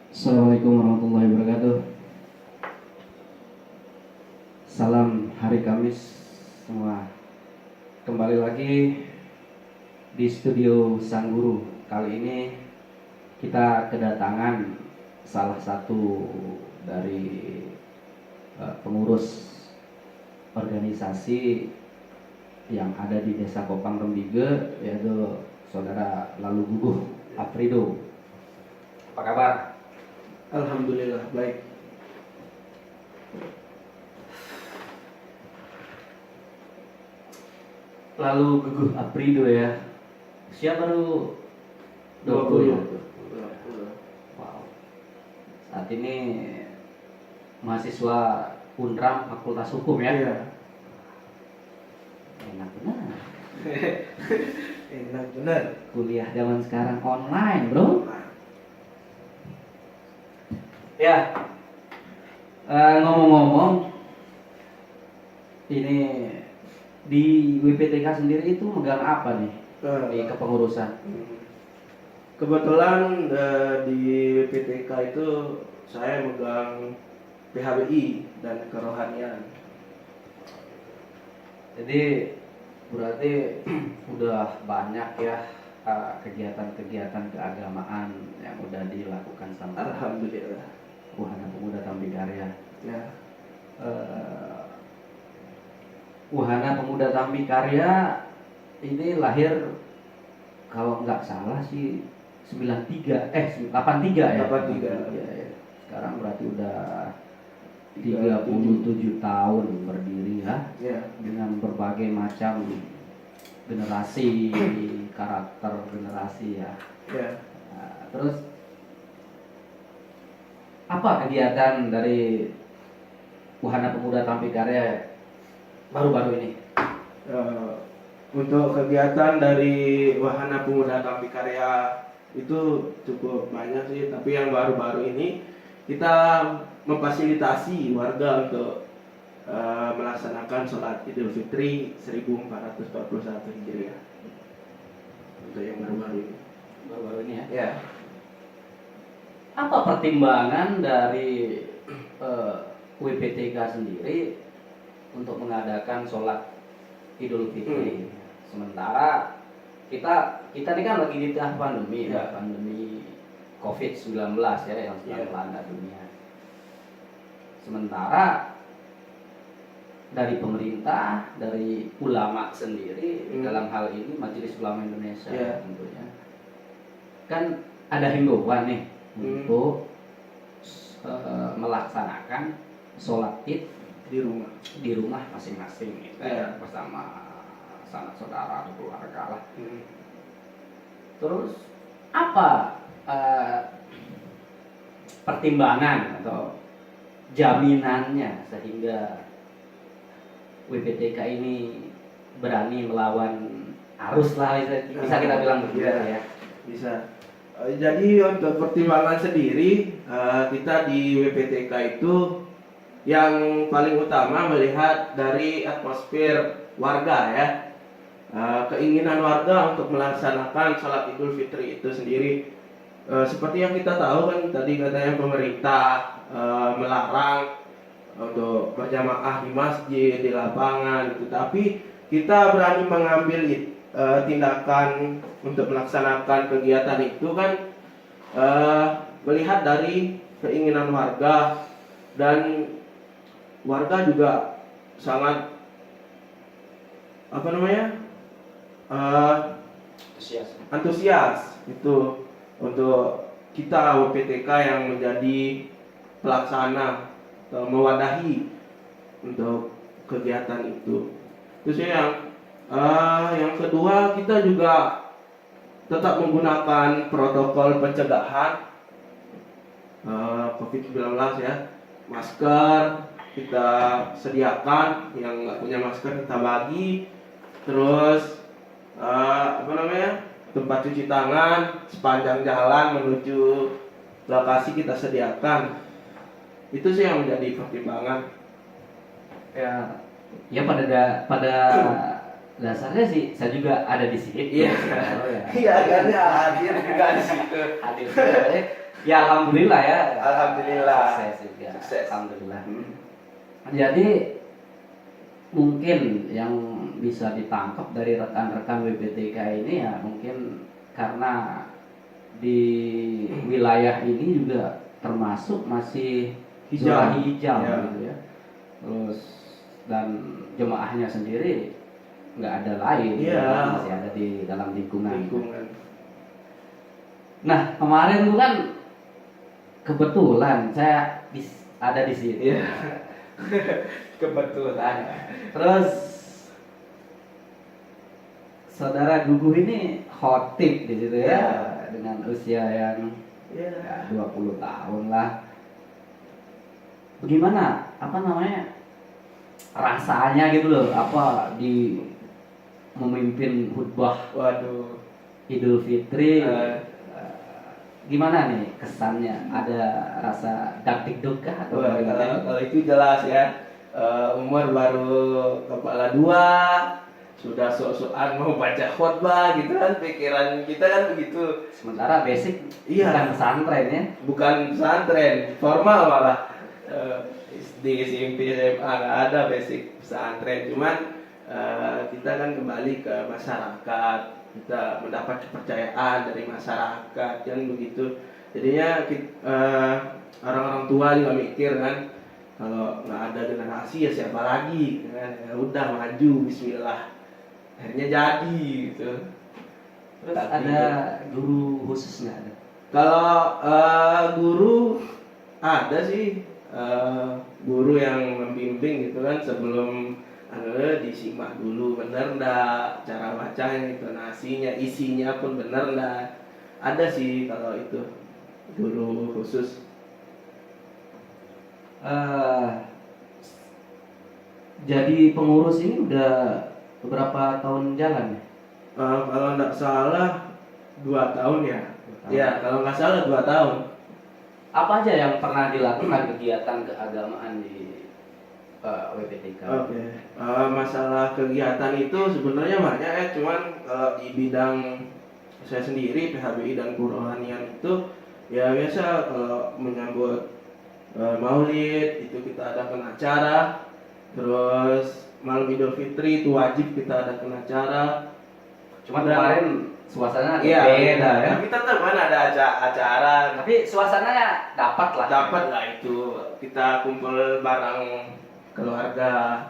Assalamualaikum warahmatullahi wabarakatuh. Salam hari Kamis semua. Kembali lagi di studio Sang Guru. Kali ini kita kedatangan salah satu dari pengurus organisasi yang ada di Desa Kopang Rembige, yaitu Saudara Lalu Guguh Afrido. Apa kabar? Alhamdulillah baik. Lalu Guguh Aprido ya. Usia baru 20 ya. Wow. Saat ini mahasiswa Unram Fakultas Hukum ya. Iya. Enak benar. Enak benar. Kuliah zaman sekarang online, Bro. Ya. Ngomong-ngomong, ini di WPTK sendiri itu megang apa nih di kepengurusan? Kebetulan di PTK itu saya megang PHBI dan kerohanian. Jadi berarti udah banyak ya kegiatan-kegiatan keagamaan yang udah dilakukan sama Alhamdulillah. Wahana Pemuda Tambikarya. Ya. Wahana Pemuda Tambikarya ini lahir kalau nggak salah sih 83 83 ya. 83. Ya. Sekarang berarti udah 37 tahun berdiri ya. Ya. Dengan berbagai macam generasi, karakter generasi ya. Ya. Nah, terus apa kegiatan dari Wahana Pemuda Tambikarya baru-baru ini? Untuk kegiatan dari Wahana Pemuda Tambikarya itu cukup banyak sih, tapi yang baru-baru ini kita memfasilitasi warga untuk melaksanakan sholat Idul Fitri 1441 Hijriah. Untuk yang baru-baru ini. Baru-baru ini ya. Ya. Apa pertimbangan dari WPTK sendiri untuk mengadakan sholat Idul Fitri? Sementara kita ini kan lagi di tengah pandemi ya, pandemi COVID-19 ya yang sedang melanda dunia. Sementara dari pemerintah, dari ulama sendiri dalam hal ini Majelis Ulama Indonesia tentunya kan ada himbauan nih untuk melaksanakan sholat id di rumah masing-masing gitu ya, bersama sanak saudara atau keluarga lah. Terus apa pertimbangan atau jaminannya sehingga WPTK ini berani melawan arus lah, bisa kita bilang begitu ya? Bisa. Jadi untuk pertimbangan sendiri, kita di WPTK itu yang paling utama melihat dari atmosfer warga ya. Keinginan warga untuk melaksanakan sholat Idul Fitri itu sendiri. Seperti yang kita tahu kan tadi katanya pemerintah melarang untuk berjamaah di masjid, di lapangan, tapi kita berani mengambil tindakan untuk melaksanakan kegiatan itu kan melihat dari keinginan warga, dan warga juga sangat antusias itu untuk kita WPTK yang menjadi pelaksana atau mewadahi untuk kegiatan itu. Terus yang kedua, kita juga tetap menggunakan protokol pencegahan COVID-19 ya. Masker kita sediakan, yang nggak punya masker kita bagi. Terus tempat cuci tangan sepanjang jalan menuju lokasi kita sediakan. Itu sih yang menjadi pertimbangan. Ya pada dasarnya sih saya juga ada di sini. Iya. Iya, kan hadir juga di situ. Hadir juga. Ya alhamdulillah ya. Alhamdulillah. Sukses juga. Sukses. Alhamdulillah. Jadi mungkin yang bisa ditangkap dari rekan-rekan WPTK ini ya mungkin karena di wilayah ini juga termasuk masih zona hijau Ya. gitu ya. Terus dan jemaahnya sendiri nggak ada lain, Iya. masih ada di dalam lingkungan. Nah kemarin tuh kan kebetulan saya ada di sini. Iya. Kebetulan. Terus saudara Gugu ini khotib di situ ya, dengan usia yang ya, 20 tahun lah. Bagaimana apa namanya rasanya gitu loh, apa di memimpin khutbah Waduh. Idul Fitri? Gimana nih kesannya? Ada rasa dakdikduk kah atau Wah, bagaimana? kalau itu jelas ya. Umur baru kepala 2, sudah sok-sokan mau baca khotbah gitu kan, pikiran kita kan begitu. Sementara basic Iya. bukan pesantren ya. Bukan pesantren, formal malah. SD, SMP, SMA nggak ada basic pesantren, cuman kita kan kembali ke masyarakat, kita mendapat kepercayaan dari masyarakat yang begitu. Jadinya orang-orang tua juga mikir kan, kalau nggak ada generasi ya siapa lagi kan, ya udah maju Bismillah, akhirnya jadi gitu. Terus Tapi- ada guru khusus nggak ada? Kalau guru ada sih, guru yang membimbing gitu kan, sebelum disimak dulu bener ndak cara bacanya, intonasinya, isinya pun bener ndak. Ada sih kalau itu guru khusus. Jadi pengurus ini udah beberapa tahun jalan ya? Kalau nggak salah 2 tahun ya. 2 tahun. Ya kalau nggak salah 2 tahun. Apa aja yang pernah dilakukan kegiatan keagamaan di WPTK? Oke. Masalah kegiatan itu sebenarnya banyak ya, cuman kalau di bidang saya sendiri PHBI dan kerohanian itu ya biasa kalau menyambut Maulid itu kita adakan acara, terus malam Idul Fitri itu wajib kita adakan acara. Cuma Dan- kemarin suasananya agak Iya, beda ya. Tapi tetap kan ada acara. Tapi suasananya dapat lah. Dapat lah itu, kita kumpul bareng keluarga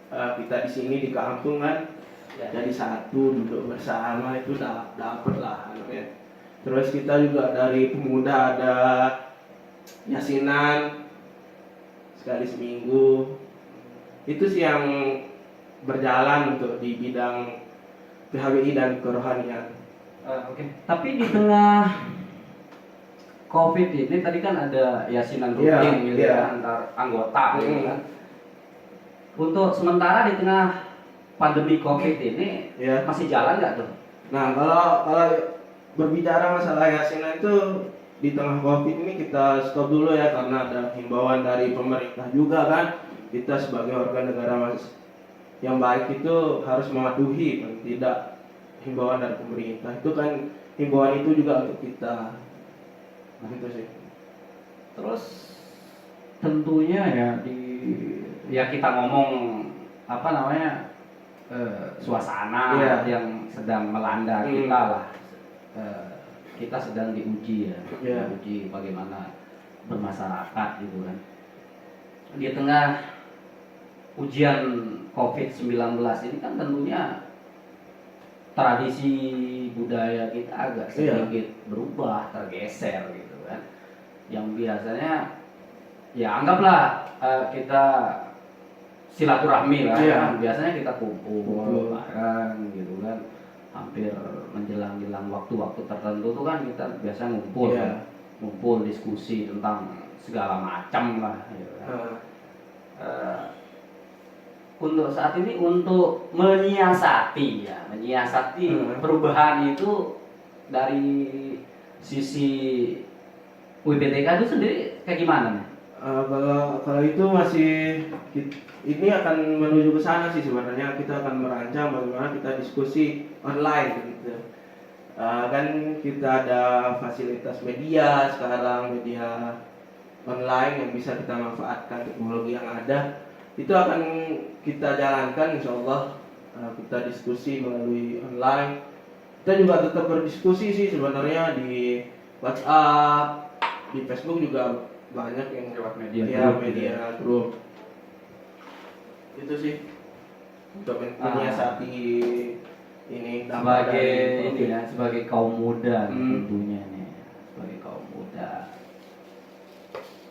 kita di sini di kampung kan, Ya. jadi satu duduk bersama itu dapat lah ya. Terus kita juga dari pemuda ada yasinan sekali seminggu, itu sih yang berjalan untuk di bidang PHBI dan kerohanian. Oke. Tapi di tengah COVID ini tadi kan ada yasinan rutin Iya, gitu iya. ya, antar anggota gitu Hmm. kan. Untuk sementara di tengah pandemi COVID ini Ya. masih jalan nggak tuh? Nah, kalau berbicara masalah yasinan itu di tengah Covid ini kita stop dulu ya, karena ada himbauan dari pemerintah juga kan. Kita sebagai warga negara yang baik itu harus mematuhi, paling tidak himbauan dari pemerintah. Itu kan himbauan itu juga untuk kita. Nah, itu sih. Terus tentunya ya kita ngomong apa namanya suasana Iya. yang sedang melanda Hmm. kita lah. Kita sedang diuji ya, Iya. diuji bagaimana bermasyarakat gitu kan. Di tengah ujian COVID-19 ini kan tentunya tradisi budaya kita agak Iya. sedikit berubah, tergeser gitu kan. Yang biasanya ya anggaplah kita silaturahmi lah Iya. kan. Biasanya kita kumpul Kumpul. bareng gitu kan. Hampir menjelang waktu-waktu tertentu tuh kan kita biasa ngumpul Iya. kan. Ngumpul diskusi tentang segala macam lah gitu kan. Eh, untuk saat ini untuk menyiasati perubahan itu dari sisi WPTK itu sendiri kayak gimana nih? Kalau itu masih ini akan menuju ke sana sih sebenarnya. Kita akan merancang bagaimana kita diskusi online gitu. Kan kita ada fasilitas media sekarang, media online yang bisa kita manfaatkan teknologi yang ada, itu akan kita jalankan insya Allah. Kita diskusi melalui online. Kita juga tetap berdiskusi sih sebenarnya di WhatsApp, di Facebook juga banyak yang lewat media ya, group gitu media ya. group. Itu sih untuk menyiasati ini dampak Sebagai dari ini ya, sebagai kaum muda Hmm. tentunya nih, sebagai kaum muda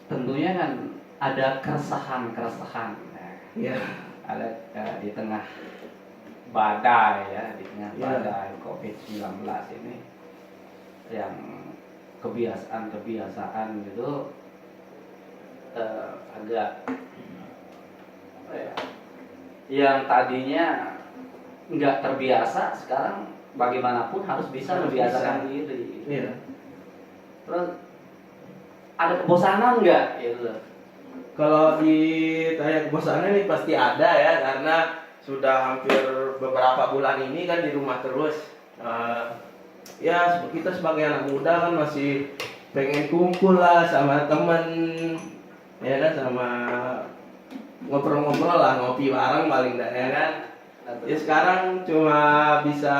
tentunya kan ada keresahan Ya. ada di tengah badai ya, di tengah Ya. badai COVID-19 ini yang kebiasaan gitu agak apa ya, yang tadinya nggak terbiasa sekarang bagaimanapun harus bisa Harus membiasakan bisa. diri. Iya. Terus ada kebosanan nggak gitu? Kalau ditanya kebosanan ini pasti ada ya, karena sudah hampir beberapa bulan ini kan di rumah terus. Ya kita sebagai anak muda kan masih pengen kumpul lah sama temen, ya kan, sama ngobrol-ngobrol lah, ngopi bareng paling enggak ya kan. Ya sekarang cuma bisa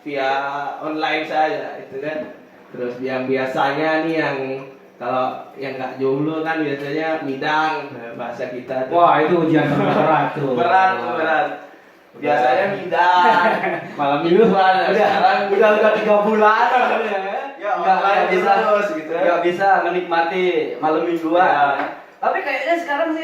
via online saja itu kan. Terus yang biasanya nih yang kalau yang nggak jomblo kan biasanya midang, bahasa kita tuh. Wah, itu ujian terberat tuh. Berat. Biasanya midang malam mingguan. Sekarang udah 3 bulan ya. ya Nggak online bisa terus gitu ya. nggak bisa menikmati malam mingguan. Ya. Tapi kayaknya sekarang sih